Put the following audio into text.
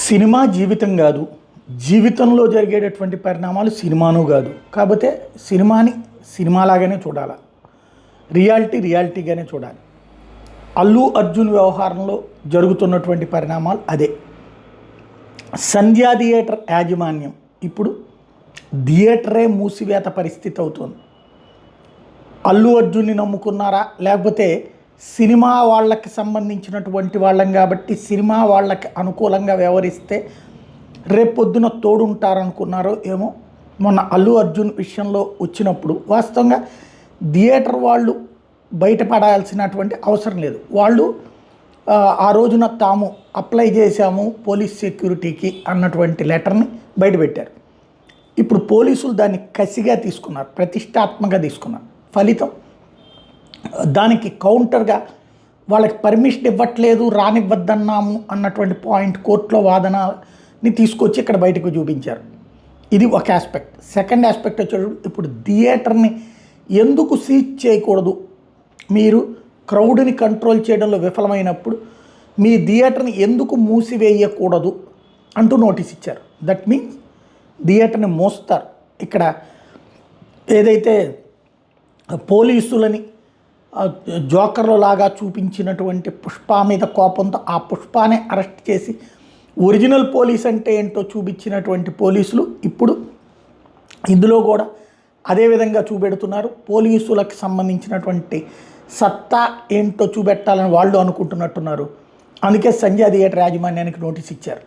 Cinema జీవితం కాదు, జీవితంలో జరిగేటటువంటి పరిణామాలు సినిమాను కాదు. కాకపోతే సినిమాని సినిమాలాగానే చూడాలి, రియాలిటీగానే చూడాలి. అల్లు అర్జున్ వ్యవహారంలో జరుగుతున్నటువంటి పరిణామాలు అదే. సంధ్యా థియేటర్ యాజమాన్యం ఇప్పుడు థియేటరే మూసివేత పరిస్థితి అవుతుంది. అల్లు అర్జున్ని నమ్ముకున్నారా, లేకపోతే సినిమా వాళ్ళకి సంబంధించినటువంటి వాళ్ళం కాబట్టి సినిమా వాళ్ళకి అనుకూలంగా వ్యవహరిస్తే రేపొద్దున తోడుంటారనుకున్నారో ఏమో. మొన్న అల్లు అర్జున్ విషయంలో వచ్చినప్పుడు వాస్తవంగా థియేటర్ వాళ్ళు బయటపడాల్సినటువంటి అవసరం లేదు. వాళ్ళు ఆ రోజున తాము అప్లై చేశాము పోలీస్ సెక్యూరిటీకి అన్నటువంటి లెటర్ని బయటపెట్టారు. ఇప్పుడు పోలీసులు దాన్ని కసిగా తీసుకున్నారు, ప్రతిష్టాత్మకంగా తీసుకున్నారు. ఫలితం దానికి కౌంటర్గా వాళ్ళకి పర్మిషన్ ఇవ్వట్లేదు, రానివ్వద్దన్నాము అన్నటువంటి పాయింట్ కోర్టులో వాదనని తీసుకొచ్చి ఇక్కడ బయటకు చూపించారు. ఇది ఒక ఆస్పెక్ట్. సెకండ్ ఆస్పెక్ట్ వచ్చేటప్పుడు ఇప్పుడు థియేటర్ని ఎందుకు సీజ్ చేయకూడదు, మీరు క్రౌడ్ని కంట్రోల్ చేయడంలో విఫలమైనప్పుడు మీ థియేటర్ని ఎందుకు మూసివేయకూడదు అంటూ నోటీస్ ఇచ్చారు. దట్ మీన్స్ థియేటర్ని మోస్తారు. ఇక్కడ ఏదైతే పోలీసులని జోకర్లో లాగా చూపించినటువంటి పుష్ప మీద కోపంతో ఆ పుష్పానే అరెస్ట్ చేసి ఒరిజినల్ పోలీస్ అంటే ఏంటో చూపించినటువంటి పోలీసులు ఇప్పుడు ఇందులో కూడా అదేవిధంగా చూపెడుతున్నారు. పోలీసులకు సంబంధించినటువంటి సత్తా ఏంటో చూపెట్టాలని వాళ్ళు అనుకుంటున్నట్టున్నారు. అందుకే సంధ్యా థియేటర్ యాజమాన్యానికి నోటీస్ ఇచ్చారు.